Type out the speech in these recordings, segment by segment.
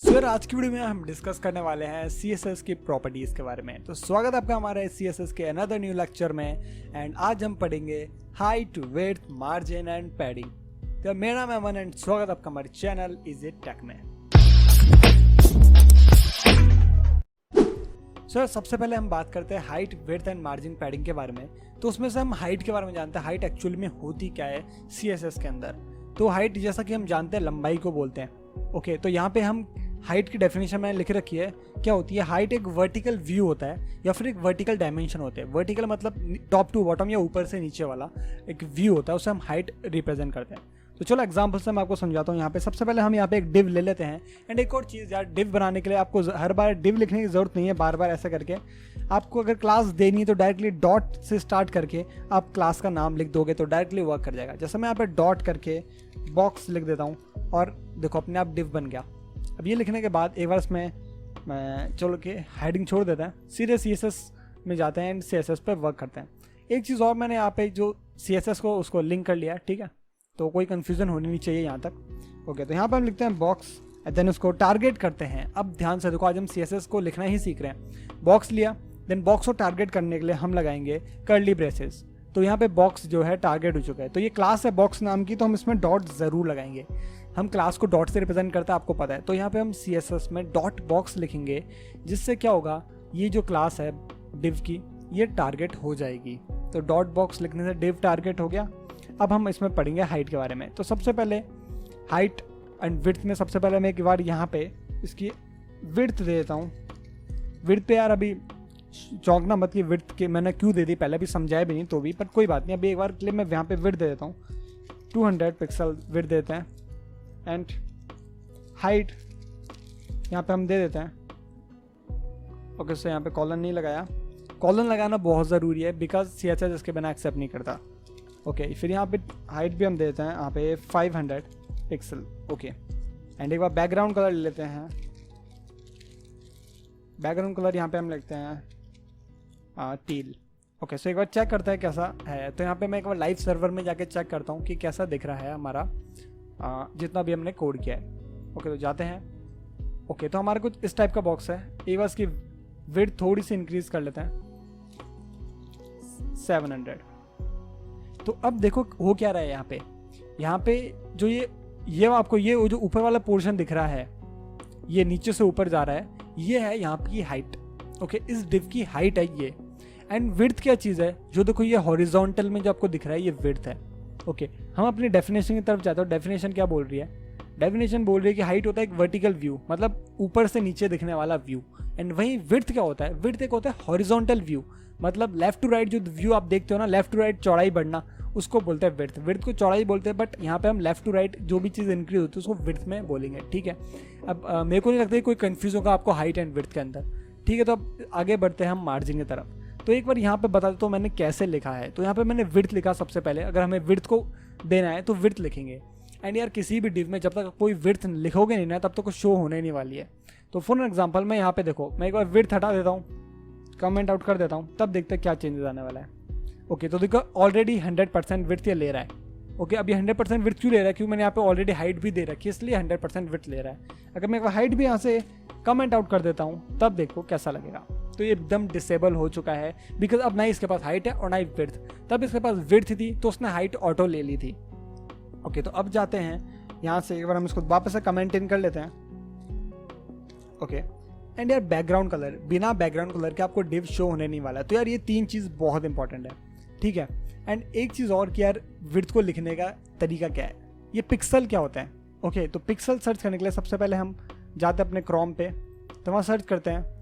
Sir आज की video में हम डिस्कस करने वाले हैं CSS की प्रॉपर्टीज़ के बारे में। तो स्वागत है आपका हमारे CSS के अनदर न्यू लेक्चर में। एंड आज हम पढ़ेंगे height, width, margin and padding. तो मेरा नाम है अमन एंड स्वागत आपका हमारे चैनल इजी टेक में। सर सबसे पहले हम बात करते हैं height, width and margin padding के बारे में। तो उसमें से हम हाइट के बारे में जानते हैं, हाइट एक्चुअली में होती क्या है CSS के अंदर। तो हाइट जैसा कि हम जानते हैं लंबाई को बोलते हैं। ओके, तो यहाँ पे हम हाइट की डेफिनेशन मैंने लिख रखी है। क्या होती है हाइट? एक वर्टिकल व्यू होता है या फिर एक वर्टिकल डायमेंशन होते हैं। वर्टिकल मतलब टॉप टू बॉटम या ऊपर से नीचे वाला एक व्यू होता है, उसे हम हाइट रिप्रेजेंट करते हैं। तो चलो एग्जांपल से मैं आपको समझाता हूँ। यहाँ पे सबसे पहले हम यहाँ पे एक डिव ले लेते हैं। एंड एक और चीज़ यार, डिव बनाने के लिए आपको हर बार डिव लिखने की जरूरत नहीं है, बार बार ऐसा करके। आपको अगर क्लास देनी है तो डायरेक्टली डॉट से स्टार्ट करके आप क्लास का नाम लिख दोगे तो डायरेक्टली वर्क कर जाएगा। जैसे मैं यहाँ पे डॉट करके बॉक्स लिख देता हूँ और देखो अपने आप डिव बन गया। अब ये लिखने के बाद एक बार इसमें मैं चलो कि हेडिंग छोड़ देते हैं, सीधे CSS में जाते हैं एंड CSS पे वर्क करते हैं। एक चीज़ और, मैंने यहाँ पे जो CSS को उसको लिंक कर लिया है, ठीक है, तो कोई कन्फ्यूज़न होनी नहीं चाहिए यहाँ तक। ओके, तो यहाँ पे हम लिखते हैं बॉक्स एंड देन उसको टारगेट करते हैं। अब ध्यान से देखो, आज हम CSS को लिखना ही सीख रहे हैं। बॉक्स लिया, देन बॉक्स को टारगेट करने के लिए हम लगाएंगे कर्ली ब्रेसेस। तो यहाँ पे बॉक्स जो है टारगेट हो चुका है। तो ये क्लास है बॉक्स नाम की, तो हम इसमें डॉट ज़रूर लगाएंगे। हम क्लास को डॉट से रिप्रेजेंट करते हैं, आपको पता है। तो यहाँ पे हम CSS में डॉट बॉक्स लिखेंगे, जिससे क्या होगा, ये जो क्लास है डिव की ये टारगेट हो जाएगी। तो डॉट बॉक्स लिखने से डिव टारगेट हो गया। अब हम इसमें पढ़ेंगे हाइट के बारे में। तो सबसे पहले हाइट एंड विड्थ में सबसे पहले मैं एक बार यहाँ पे इसकी विड्थ दे देता हूँ। विड्थ पे यार अभी चौंकना मत कि विड्थ के मैंने क्यों दे दी, पहले भी समझाया भी नहीं तो भी, पर कोई बात नहीं। अभी एक बार के लिए मैं यहाँ पे विड्थ दे देता हूँ, 200 पिक्सल विड्थ देते हैं। एंड हाइट यहाँ पे हम दे देते हैं। ओके, सो यहाँ पे कॉलन नहीं लगाया। कॉलन लगाना बहुत ज़रूरी है बिकॉज CSS इसके बिना एक्सेप्ट नहीं करता। ओके, फिर यहाँ पे हाइट भी हम दे देते हैं यहाँ पे 500 पिक्सल। ओके, एंड एक बार बैकग्राउंड कलर ले लेते हैं। बैकग्राउंड कलर यहाँ पे हम लिखते हैं टील। ओके, सो एक बार चेक करते हैं कैसा है। तो यहाँ पे मैं एक बार लाइव सर्वर में जाके चेक करता हूँ कि कैसा दिख रहा है हमारा जितना भी हमने कोड किया है। ओके, तो जाते हैं। ओके, तो हमारा कुछ इस टाइप का बॉक्स है। एक बार इसकी विड्थ थोड़ी सी इंक्रीज कर लेते हैं, 700। तो अब देखो हो क्या रहा है यहाँ पे जो ये आपको ये जो ऊपर वाला पोर्शन दिख रहा है, ये नीचे से ऊपर जा रहा है, ये है यहाँ की हाइट। ओके, इस डिव की हाइट है ये। एंड विड्थ क्या चीज़ है, जो देखो ये हॉरिजॉन्टल में जो आपको दिख रहा है ये विड्थ है। ओके, हम अपनी डेफिनेशन की तरफ जाते हो। डेफिनेशन क्या बोल रही है? डेफिनेशन बोल रही है कि हाइट होता है एक वर्टिकल व्यू, मतलब ऊपर से नीचे दिखने वाला व्यू। एंड वहीं विड्थ क्या होता है? विड्थ एक होता है हॉरिजॉन्टल व्यू, मतलब लेफ्ट टू राइट जो व्यू आप देखते हो ना, लेफ्ट टू राइट चौड़ाई बढ़ना, उसको बोलते हैं विड्थ। विड्थ को चौड़ाई बोलते हैं, बट यहाँ पे हम लेफ्ट टू राइट जो भी चीज़ इंक्रीज होती है उसको विड्थ में बोलेंगे, ठीक है। अब मेरे को नहीं लगता कोई कन्फ्यूज होगा आपको हाइट एंड विड्थ के अंदर, ठीक है। तो अब आगे बढ़ते हैं हम मार्जिन की तरफ। तो एक बार यहाँ पे बता देता हूँ मैंने कैसे लिखा है। तो यहाँ पे मैंने विड्थ लिखा सबसे पहले। अगर हमें विड्थ को देना है तो विड्थ लिखेंगे। एंड यार किसी भी डिव में जब तक कोई विड्थ लिखोगे नहीं ना, तब तक शो होने नहीं वाली है। तो फॉर एग्जांपल मैं यहाँ पे देखो, मैं एक बार विड्थ हटा देता हूँ, कमेंट आउट कर देता हूँ, तब देखते हैं क्या चेंजेस आने वाला है। ओके, तो देखो ऑलरेडी 100% विड्थ ये ले रहा है। ओके, अब ये 100% विड्थ क्यों ले रहा है? क्योंकि मैंने यहाँ पे ऑलरेडी हाइट भी दे रखी है, इसलिए 100% विड्थ ले रहा है। अगर मैं एक बार हाइट भी यहाँ से कमेंट आउट कर देता हूँ, तब देखो कैसा लगेगा। तो ये एकदम डिसेबल हो चुका है बिकॉज अब ना इसके पास हाइट है और ना ही विड्थ। तब इसके पास विड्थ थी तो उसने हाइट ऑटो ले ली थी। ओके, तो अब जाते हैं यहाँ से, एक बार हम इसको वापस से कमेंट इन कर लेते हैं। ओके, एंड यार बैकग्राउंड कलर, बिना बैकग्राउंड कलर के आपको डिव शो होने नहीं वाला है। तो यार ये तीन चीज़ बहुत इंपॉर्टेंट है, ठीक है। एंड एक चीज़ और कि यार विड्थ को लिखने का तरीका क्या है, ये पिक्सल क्या होता है। ओके, तो पिक्सल सर्च करने के लिए सबसे पहले हम जाते हैं अपने क्रोम पे, तो वहाँ सर्च करते हैं।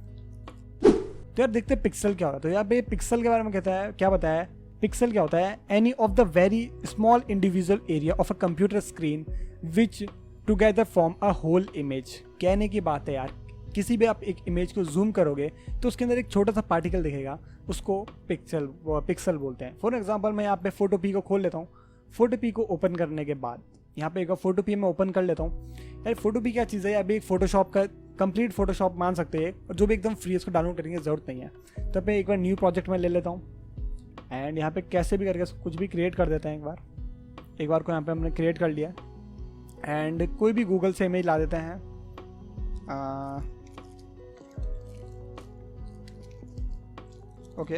तो यार देखते हैं पिक्सल क्या होता है। तो यहाँ पे पिक्सल के बारे में कहता है, क्या बताया है? पिक्सल क्या होता है? Any of the very small individual area of a computer screen which together form a whole image. कहने की बात है यार, किसी भी आप एक इमेज को जूम करोगे तो उसके अंदर एक छोटा सा पार्टिकल दिखेगा, उसको पिक्सल बोलते हैं। फॉर एग्जांपल मैं यहाँ पे फोटोपी को खोल लेता हूँ। फोटोपी को ओपन करने के बाद यहाँ पे एक फोटोपी में ओपन कर लेता हूँ। यार फोटोपी क्या चीज़ है? अभी एक फोटोशॉप का कंप्लीट फोटोशॉप मान सकते हैं, और जो भी एकदम फ्री है उसको डाउनलोड करने की जरूरत नहीं है। तो मैं एक बार न्यू प्रोजेक्ट में ले लेता हूँ एंड यहाँ पे कैसे भी करके कुछ भी क्रिएट कर देते हैं। एक बार को यहाँ पे हमने क्रिएट कर लिया एंड कोई भी गूगल से इमेज ला देते हैं ओके,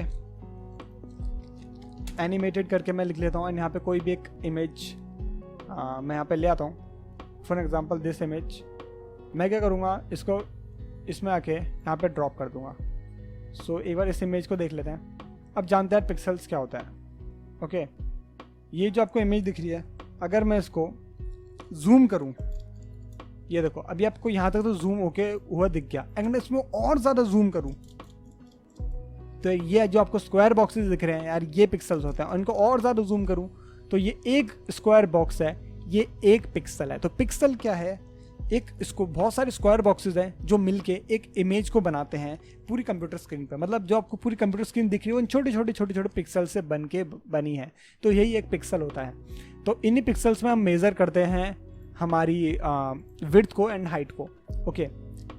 एनिमेटेड करके मैं लिख लेता हूँ, एंड यहाँ पे कोई भी एक इमेज मैं यहाँ पे ले आता हूँ। फॉर एग्जांपल दिस इमेज, मैं क्या करूँगा, इसको इसमें आके यहाँ पे ड्रॉप कर दूँगा। सो एक बार इस इमेज को देख लेते हैं। अब जानते हैं पिक्सल्स क्या होता है। ओके, ये जो आपको इमेज दिख रही है, अगर मैं इसको जूम करूँ, ये देखो अभी आपको यहाँ तक तो जूम होके हुआ दिख गया। अगर मैं इसमें और ज़्यादा जूम करूँ तो ये जो आपको स्क्वायर बॉक्सेस दिख रहे हैं यार, ये पिक्सल्स होते हैं। और इनको और ज़्यादा जूम करूँ तो ये एक स्क्वायर बॉक्स है, ये एक पिक्सल है। तो पिक्सल क्या है, एक इसको बहुत सारे स्क्वायर बॉक्सेस हैं जो मिलके एक इमेज को बनाते हैं पूरी कंप्यूटर स्क्रीन पर। मतलब जो आपको पूरी कंप्यूटर स्क्रीन दिख रही है वो इन छोटे छोटे छोटे छोटे पिक्सल से बन के बनी है। तो यही एक पिक्सल होता है। तो इन्हीं पिक्सल्स में हम मेज़र करते हैं हमारी विड्थ को एंड हाइट को। ओके,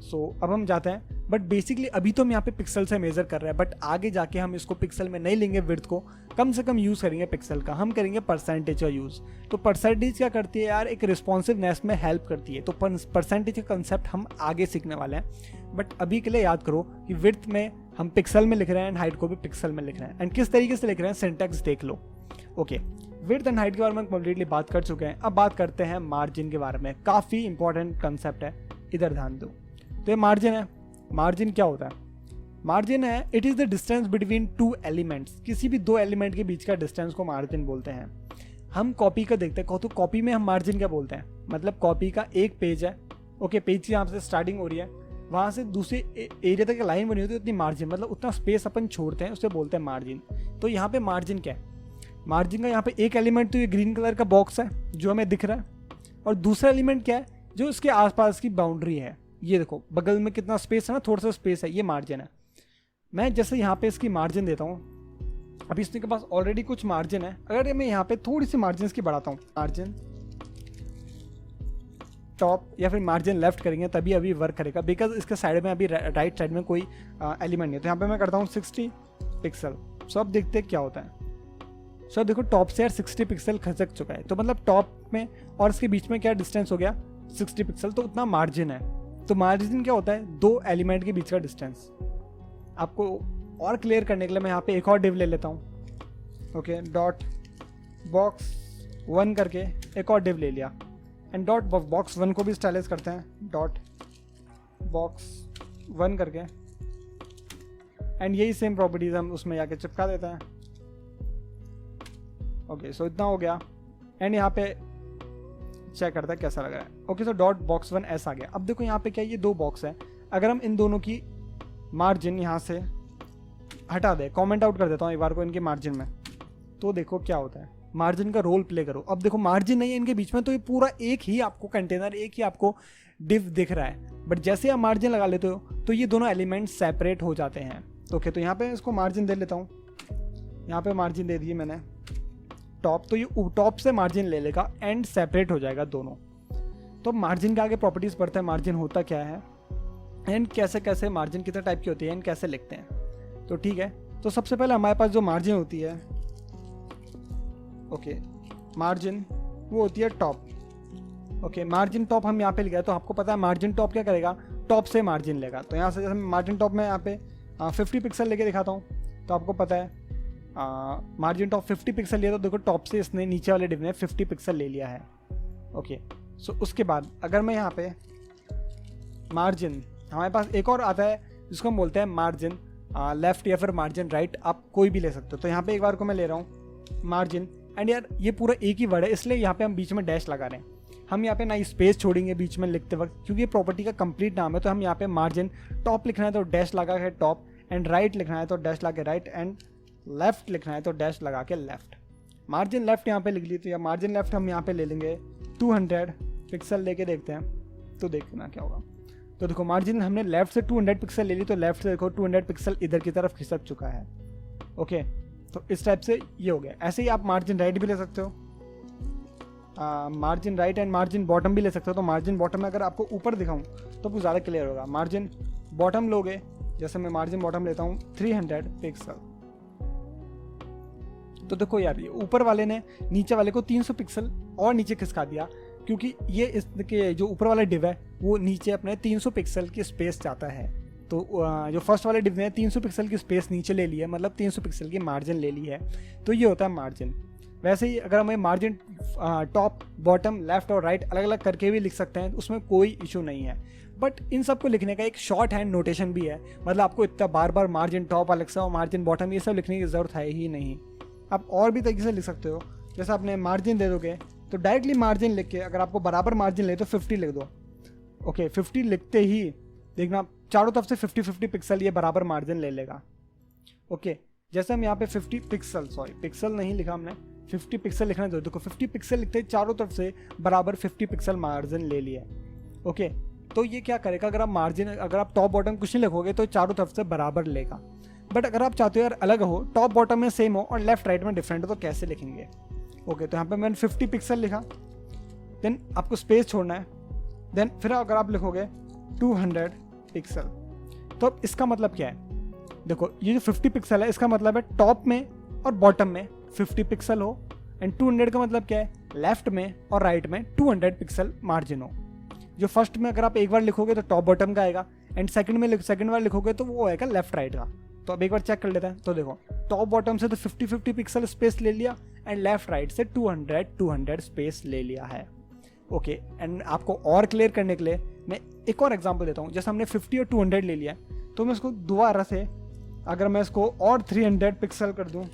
सो अब हम जाते हैं, बट बेसिकली अभी तो हम यहाँ पे पिक्सल से मेज़र कर रहे हैं, बट आगे जाके हम इसको पिक्सल में नहीं लेंगे, विड्थ को कम से कम यूज़ करेंगे पिक्सल का, हम करेंगे परसेंटेज का यूज़। तो परसेंटेज क्या करती है यार, एक रिस्पॉन्सिवनेस में हेल्प करती है। तो परसेंटेज का कंसेप्ट हम आगे सीखने वाले हैं, बट अभी के लिए याद करो कि विड्थ में हम पिक्सल में लिख रहे हैं एंड हाइट को भी पिक्सल में लिख रहे हैं। एंड किस तरीके से लिख रहे हैं, सिंटैक्स देख लो। ओके, विड्थ एंड हाइट के बारे में कंप्लीटली बात कर चुके हैं। अब बात करते हैं मार्जिन के बारे में। काफ़ी इंपॉर्टेंट कंसेप्ट है, इधर ध्यान दो। तो ये मार्जिन है। मार्जिन क्या होता है, मार्जिन है, it is the distance between two elements. किसी भी दो एलिमेंट के बीच का डिस्टेंस को मार्जिन बोलते हैं। हम कॉपी का देखते हैं, तो कॉपी में हम मार्जिन क्या बोलते हैं, मतलब कॉपी का एक पेज है। ओके, पेज की यहाँ से स्टार्टिंग हो रही है, वहाँ से दूसरे एरिया तक लाइन बनी होती है, उतनी मार्जिन, मतलब उतना स्पेस अपन छोड़ते हैं, उसे बोलते हैं मार्जिन। तो यहाँ पे मार्जिन क्या है, मार्जिन का यहाँ पे एक एलिमेंट तो ये ग्रीन कलर का बॉक्स है जो हमें दिख रहा है, और दूसरा एलिमेंट क्या है, जो इसके आसपास की बाउंड्री है। ये देखो बगल में कितना स्पेस है ना, थोड़ा सा स्पेस है, ये मार्जिन है। मैं जैसे यहाँ पे इसकी मार्जिन देता हूँ, अभी इसके पास ऑलरेडी कुछ मार्जिन है, अगर मैं यहाँ पे थोड़ी सी मार्जिन इसकी बढ़ाता हूँ, मार्जिन टॉप या फिर मार्जिन लेफ्ट करेंगे तभी अभी वर्क करेगा, बिकॉज इसके साइड में अभी राइट साइड में कोई एलिमेंट नहीं है। तो यहाँ पे मैं करता हूँ 60 पिक्सल। सो अब देखते हैं क्या होता है। सो देखो टॉप से यार 60 पिक्सल खसक चुका है, तो मतलब टॉप में और इसके बीच में क्या डिस्टेंस हो गया, 60 पिक्सल, तो उतना मार्जिन है। तो मार्जिन क्या होता है, दो एलिमेंट के बीच का डिस्टेंस। आपको और क्लियर करने के लिए मैं यहाँ पे एक और डिव ले लेता हूँ। ओके, डॉट बॉक्स 1 करके एक और डिव ले लिया, एंड डॉट बॉक्स 1 को भी स्टाइलाइज करते हैं, डॉट बॉक्स 1 करके, एंड यही सेम प्रॉपर्टीज हम उसमें जाके चिपका देते हैं। ओके, सो इतना हो गया, एंड यहाँ पे चेक करता है कैसा लग रहा है। ओके, सो डॉट बॉक्स 1 ऐसा आ गया। अब देखो यहाँ पे क्या, ये दो बॉक्स है, अगर हम इन दोनों की मार्जिन यहाँ से हटा दें, कमेंट आउट कर देता हूँ एक बार को इनके मार्जिन में, तो देखो क्या होता है, मार्जिन का रोल प्ले करो। अब देखो मार्जिन नहीं है इनके बीच में, तो ये पूरा एक ही आपको कंटेनर, एक ही आपको डिव दिख रहा है। बट जैसे आप मार्जिन लगा लेते हो तो ये दोनों एलिमेंट सेपरेट हो जाते हैं। ओके, तो यहाँ पे इसको मार्जिन दे लेता हूँ, यहाँ पे मार्जिन दे दिए मैंने टॉप, तो ये टॉप से मार्जिन ले लेगा एंड सेपरेट हो जाएगा दोनों। तो मार्जिन के आगे प्रॉपर्टीज पढ़ते हैं, मार्जिन होता क्या है एंड कैसे कैसे मार्जिन कितने टाइप की होती है एंड कैसे लिखते हैं। तो ठीक है, तो सबसे पहले हमारे पास जो मार्जिन होती है, ओके, मार्जिन वो होती है टॉप। ओके, मार्जिन टॉप हम यहाँ पे लिखा है, तो आपको पता है मार्जिन टॉप क्या करेगा, टॉप से मार्जिन लेगा। तो यहाँ से जैसे मार्जिन टॉप में यहाँ पे 50 पिक्सल लेके दिखाता हूँ, तो आपको पता है मार्जिन टॉप 50 पिक्सल लिया, तो देखो टॉप से इसने नीचे वाले डिव ने 50 पिक्सल ले लिया है। ओके, सो उसके बाद अगर मैं यहाँ पे मार्जिन, हमारे पास एक और आता है जिसको हम बोलते हैं मार्जिन लेफ्ट या फिर मार्जिन राइट, आप कोई भी ले सकते हो। तो यहाँ पे एक बार को मैं ले रहा हूँ मार्जिन, एंड यार ये पूरा एक ही वर्ड है, इसलिए यहाँ पे हम बीच में डैश लगा रहे हैं। हम यहाँ पे ना स्पेस छोड़ेंगे बीच में लिखते वक्त, क्योंकि ये प्रॉपर्टी का कंप्लीट नाम है। तो हम यहाँ पे मार्जिन टॉप लिखना है तो डैश लगा के टॉप, एंड राइट लिखना है तो डैश लगा के राइट, एंड लेफ्ट लिखना है तो डैश लगा के लेफ्ट। मार्जिन लेफ्ट यहाँ पे लिख ली, तो या मार्जिन लेफ्ट हम यहाँ पे ले लेंगे 200 पिक्सल लेके देखते हैं, तो देखना क्या होगा। तो देखो मार्जिन हमने लेफ्ट से 200 पिक्सल ले ली, तो लेफ्ट से देखो 200 पिक्सल इधर की तरफ खिसक चुका है। ओके, तो इस टाइप से ये हो गया। ऐसे ही आप मार्जिन राइट भी ले सकते हो, margin right and margin bottom भी ले सकते हो। तो मार्जिन बॉटम में अगर आपको ऊपर दिखाऊं तो कुछ ज़्यादा क्लियर होगा। मार्जिन बॉटम लोगे, जैसे मैं मार्जिन बॉटम लेता हूँ 300 पिक्सल, तो देखो यार ये ऊपर वाले ने नीचे वाले को 300 पिक्सल और नीचे खिसका दिया, क्योंकि ये इसके जो ऊपर वाला डिव है वो नीचे अपने 300 पिक्सल की स्पेस चाहता है। तो जो फर्स्ट वाले डिव ने 300 पिक्सल की स्पेस नीचे ले ली है, मतलब 300 पिक्सल की मार्जिन ले ली है, तो ये होता है मार्जिन। वैसे ही अगर हमें मार्जिन टॉप बॉटम लेफ्ट और राइट अलग अलग करके भी लिख सकते हैं, उसमें कोई इशू नहीं है। बट इन सबको लिखने का एक शॉर्ट हैंड नोटेशन भी है, मतलब आपको इतना बार बार मार्जिन टॉप अलग से और मार्जिन बॉटम ये सब लिखने की ज़रूरत है ही नहीं। आप और भी तरीके से लिख सकते हो, जैसे आपने मार्जिन दे दोगे तो डायरेक्टली मार्जिन लिख के, अगर आपको बराबर मार्जिन ले तो 50 लिख दो। ओके 50 लिखते ही देखना चारों तरफ से 50-50 पिक्सल ये बराबर मार्जिन ले लेगा। ओके जैसे हम यहाँ पे 50 पिक्सल, सॉरी पिक्सल नहीं लिखा हमने, 50 पिक्सल लिखना है। देखो 50 पिक्सल लिखते ही चारों तरफ से बराबर 50 पिक्सल मार्जिन ले लिया। ओके तो ये क्या करेगा, अगर आप मार्जिन, अगर आप टॉप बॉटम कुछ नहीं लिखोगे तो चारों तरफ से बराबर लेगा। बट अगर आप चाहते हो यार अलग हो, टॉप बॉटम में सेम हो और लेफ्ट राइट में डिफरेंट हो, तो कैसे लिखेंगे। ओके तो यहाँ पे मैंने 50 पिक्सल लिखा, देन आपको स्पेस छोड़ना है, देन फिर अगर आप लिखोगे 200 पिक्सल, तो अब इसका मतलब क्या है, देखो ये जो 50 पिक्सल है इसका मतलब है टॉप में और बॉटम में 50 पिक्सल हो, एंड 200 का मतलब क्या है, लेफ्ट में और राइट में 200 पिक्सल मार्जिन हो। जो फर्स्ट में अगर आप एक बार लिखोगे तो टॉप बॉटम का आएगा, एंड सेकंड बार लिखोगे तो वो आएगा लेफ्ट राइट का। तो अब एक बार चेक कर लेते हैं, तो देखो टॉप बॉटम से तो 50-50 पिक्सल स्पेस ले लिया, एंड लेफ्ट राइट से 200 स्पेस ले लिया है। ओके एंड आपको और क्लियर करने के लिए मैं एक और एग्जांपल देता हूँ। जैसे हमने 50 और 200 ले लिया, तो मैं इसको दोबारा से अगर मैं इसको और 300 पिक्सल कर दूँ,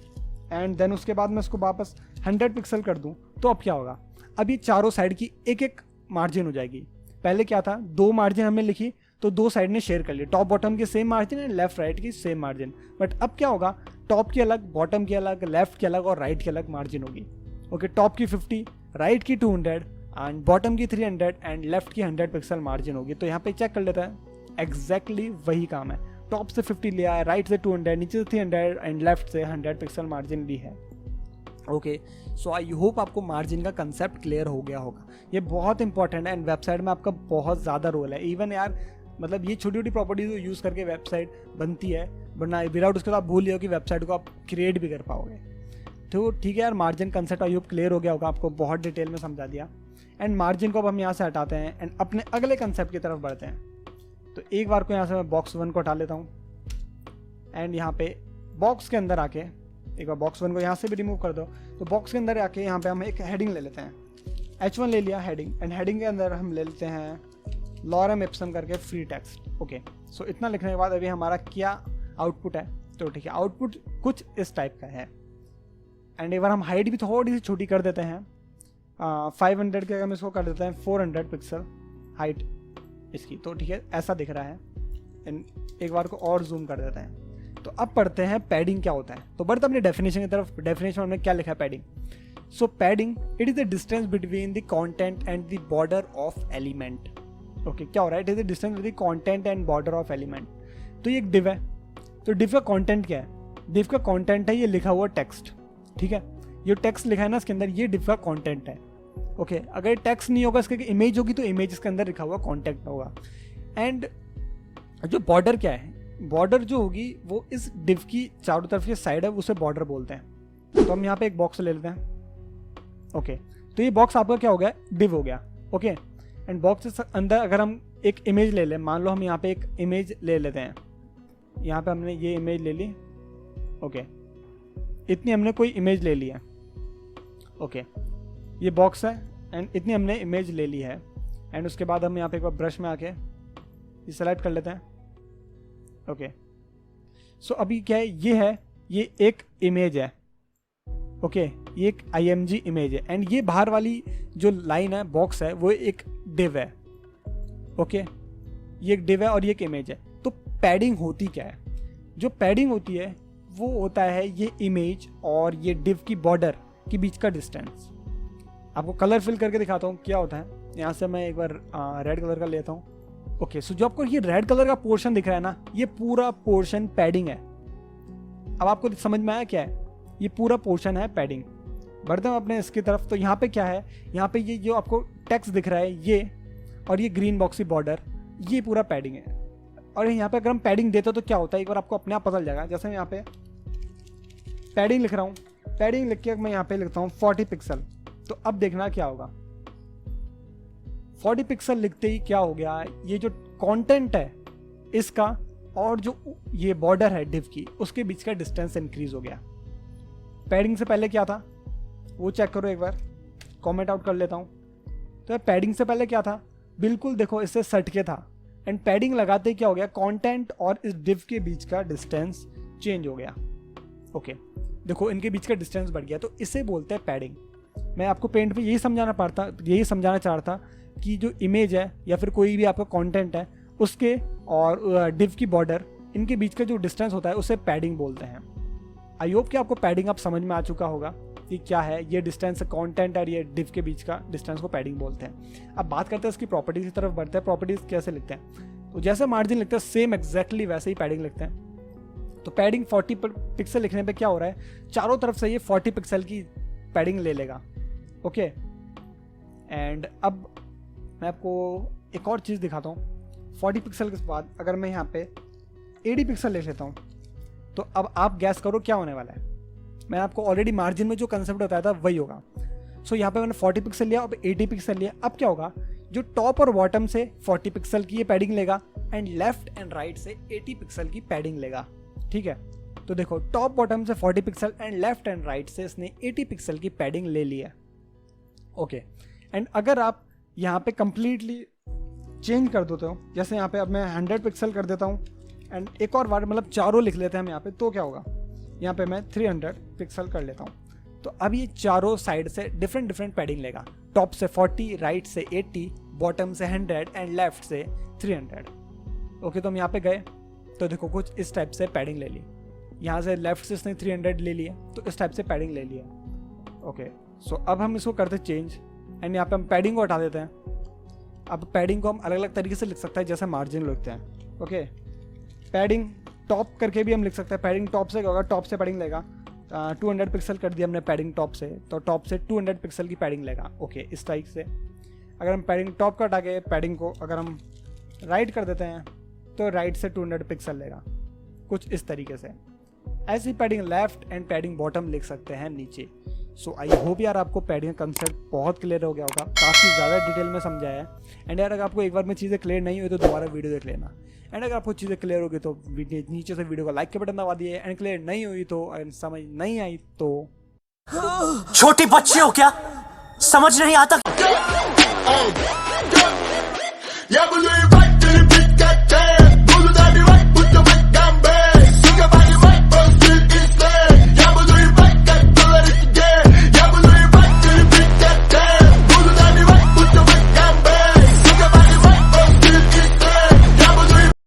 एंड देन उसके बाद मैं इसको वापस 100 पिक्सल कर दूँ, तो अब क्या होगा, अब ये चारों साइड की एक एक मार्जिन हो जाएगी। पहले क्या था, दो मार्जिन हमने लिखी तो दो साइड ने शेयर कर लिया, टॉप बॉटम की same margin and left right की सेम मार्जिन। बट अब क्या होगा, टॉप की अलग, बॉटम की अलग, लेफ्ट की अलग और राइट की अलग मार्जिन होगी। ओके टॉप की 50, राइट की 200 एंड बॉटम की 300 एंड लेफ्ट की 100 पिक्सल मार्जिन होगी। तो यहाँ पे चेक कर लेता है, एग्जैक्टली वही काम है। टॉप से 50 लिया है, राइट से 200, नीचे से 300 एंड लेफ्ट से 100 पिक्सल मार्जिन ली है। ओके सो आई होप आपको मार्जिन का कंसेप्ट क्लियर हो गया होगा। ये बहुत इंपॉर्टेंट है एंड वेबसाइट में आपका बहुत ज़्यादा रोल है। इवन यार मतलब ये छोटी छोटी प्रॉपर्टीज को यूज़ करके वेबसाइट बनती है, वरना विदाउट उसके तो आप भूल लियो कि वेबसाइट को आप क्रिएट भी कर पाओगे। तो ठीक है यार, margin concept I hope clear हो गया होगा, आपको बहुत डिटेल में समझा दिया। एंड मार्जिन को अब हम यहाँ से हटाते हैं एंड अपने अगले कंसेप्ट की तरफ बढ़ते हैं। तो एक बार को यहाँ से मैं बॉक्स 1 को हटा लेता हूँ, एंड यहाँ पे बॉक्स के अंदर आके एक बार बॉक्स 1 को यहाँ से भी रिमूव कर दो। तो बॉक्स के अंदर आके यहाँ पे हम एक हेडिंग ले लेते हैं, H1 ले लिया हेडिंग, एंड हेडिंग के अंदर हम ले लेते हैं लॉरम इप्सम करके फ्री टेक्स्ट। ओके सो इतना लिखने के बाद अभी हमारा क्या आउटपुट है, तो ठीक है आउटपुट कुछ इस टाइप का है। एंड एक बार हम हाइट भी थोड़ी सी छोटी कर देते हैं, 500 के हम इसको कर देते हैं 400 पिक्सल हाइट इसकी, तो ठीक है ऐसा दिख रहा है। एंड एक बार को और जूम कर देते हैं। तो अब पढ़ते हैं पैडिंग क्या होता है। तो बढ़ते अपने डेफिनेशन की तरफ। डेफिनेशन में हमने क्या लिखा है padding. So padding it is the distance between the content and the border of element. Okay क्या हो रहा है, it is the distance between content and border of element. तो ये एक डिव है, तो डिव का कंटेंट क्या है, डिव का कंटेंट है ये लिखा हुआ टेक्स्ट। ठीक है, ये टेक्स्ट लिखा है ना इसके अंदर, ये डिव का कंटेंट है। ओके अगर टेक्स्ट नहीं होगा, इसके इमेज होगी तो इमेज इसके अंदर लिखा हुआ कंटेंट होगा। एंड जो बॉर्डर क्या है, बॉर्डर जो होगी वो इस डिव की चारों तरफ की साइड है, उसे बॉर्डर बोलते हैं। तो हम यहाँ पे एक बॉक्स ले लेते हैं। ओके तो ये बॉक्स आपका क्या हो गया, डिव हो गया। ओके एंड बॉक्स के अंदर अगर हम एक इमेज ले लें, मान लो हम यहाँ पे एक इमेज ले लेते हैं, यहाँ पे हमने ये इमेज ले ली। ओके इतनी हमने कोई इमेज ले ली है। ओके ये बॉक्स है एंड इतनी हमने इमेज ले ली है। एंड उसके बाद हम यहाँ पे एक बार ब्रश में आके ये सेलेक्ट कर लेते हैं। ओके सो अभी क्या है, ये एक इमेज है। ओके ये एक IMG इमेज है एंड ये बाहर वाली जो लाइन है, बॉक्स है, वो एक डिव है। ओके ये एक डिव है और ये एक इमेज है। तो पैडिंग होती क्या है, जो पैडिंग होती है वो होता है ये इमेज और ये डिव की बॉर्डर के बीच का डिस्टेंस। आपको कलर फिल करके दिखाता हूँ क्या होता है। यहाँ से मैं एक बार रेड कलर का लेता हूँ। ओके सो जो आपको ये रेड कलर का पोर्शन दिख रहा है ना, ये पूरा पोर्शन पैडिंग है। अब आपको समझ में आया क्या है, ये पूरा पोर्शन है पैडिंग। बढ़ते हैं अपने इसकी तरफ। तो यहाँ पे क्या है, यहाँ पे ये जो आपको टेक्स्ट दिख रहा है ये, और ये ग्रीन बॉक्स की बॉर्डर, ये पूरा पैडिंग है। और यहाँ पे अगर हम पैडिंग देते हो तो क्या होता है, एक बार आपको अपने आप पता चल जाएगा। जैसे मैं यहाँ पे पैडिंग लिख रहा हूँ, पैडिंग लिख के मैं यहाँ पे लिखता हूँ 40 पिक्सल। तो अब देखना क्या होगा, 40 पिक्सल लिखते ही क्या हो गया, ये जो कंटेंट है इसका और जो ये बॉर्डर है डिव की उसके बीच का डिस्टेंस इंक्रीज हो गया। पैडिंग से पहले क्या था वो चेक करो एक बार, कमेंट आउट कर लेता हूँ। तो पैडिंग से पहले क्या था, बिल्कुल देखो इससे सट के था, एंड पैडिंग लगाते ही क्या हो गया, कंटेंट और इस डिव के बीच का डिस्टेंस चेंज हो गया। ओके देखो इनके बीच का डिस्टेंस बढ़ गया, तो इसे बोलते हैं पैडिंग। मैं आपको पेंट पे यही समझाना चाह रहा था कि जो इमेज है या फिर कोई भी आपका कंटेंट है उसके और डिव की बॉर्डर इनके बीच का जो डिस्टेंस होता है उसे पैडिंग बोलते हैं। आई होप कि आपको पैडिंग अब समझ में आ चुका होगा कि क्या है ये डिस्टेंस, कंटेंट और ये डिव के बीच का डिस्टेंस को पैडिंग बोलते हैं। अब बात करते हैं इसकी प्रॉपर्टीज की तरफ बढ़ते हैं। प्रॉपर्टीज कैसे लिखते हैं, तो जैसे मार्जिन लिखते हैं सेम एग्जैक्टली वैसे ही पैडिंग लिखते हैं। तो पैडिंग 40 पिक्सल लिखने पे क्या हो रहा है, चारों तरफ से ये 40 पिक्सल की पैडिंग ले लेगा। ओके एंड अब मैं आपको एक और चीज़ दिखाता हूँ। 40 पिक्सल के बाद अगर मैं यहाँ पे 80 पिक्सल लिख लेता हूँ तो अब आप गैस करो क्या होने वाला है। मैंने आपको ऑलरेडी मार्जिन में जो कंसेप्ट बताया था वही होगा। सो यहाँ पे मैंने 40 पिक्सल लिया, अब 80 पिक्सल लिया। अब क्या होगा, जो टॉप और बॉटम से 40 पिक्सल की ये पैडिंग लेगा एंड लेफ्ट एंड राइट से 80 पिक्सल की पैडिंग लेगा। ठीक है, तो देखो टॉप बॉटम से 40 pixel and left and right से इसने 80 पिक्सल की पैडिंग ले ली है। ओके एंड अगर आप यहाँ पे कंप्लीटली चेंज कर देते हो, जैसे यहाँ पे अब मैं 100 पिक्सल कर देता हूँ एंड एक और बार मतलब चारों लिख लेते हैं हम यहाँ पे, तो क्या होगा, यहाँ पे मैं 300 पिक्सल कर लेता हूँ। तो अब ये चारों साइड से डिफरेंट पैडिंग लेगा, टॉप से 40, राइट से 80, बॉटम से 100 एंड लेफ्ट से 300। ओके तो हम यहाँ पे गए तो देखो कुछ इस टाइप से पैडिंग ले ली, यहाँ से लेफ्ट से इसने 300 ले लिया तो इस टाइप से पैडिंग ले लिया। ओके सो अब हम इसको करते चेंज एंड यहाँ पे हम पैडिंग को हटा देते हैं। अब पैडिंग को हम अलग अलग तरीके से लिख सकते हैं, जैसे मार्जिन लिखते हैं। ओके पैडिंग टॉप करके भी हम लिख सकते हैं। पैडिंग टॉप से क्या होगा, टॉप से पैडिंग लेगा 200 पिक्सल कर दिया हमने पैडिंग टॉप से, तो टॉप से 200 पिक्सल की पैडिंग लेगा। ओके इस टाइप से अगर हम पैडिंग टॉप का हटा के पैडिंग को अगर हम राइट कर देते हैं तो राइट से 200 पिक्सल लेगा, कुछ इस तरीके से। ऐसी padding left and padding bottom लिख सकते हैं नीचे। सो आई होप यार आपको पैडिंग कंसेप्ट बहुत क्लियर हो गया होगा, काफ़ी ज़्यादा डिटेल में समझाया है। एंड यार अगर आपको एक बार में चीज़ें क्लियर नहीं हुई तो दोबारा वीडियो देख लेना। एंड अगर आपको चीज़ें क्लियर होगी तो नीचे से वीडियो को लाइक के बटन दबा दिए, एंड क्लियर नहीं हुई तो समझ नहीं आई तो छोटे बच्चे हो क्या, समझ नहीं आता।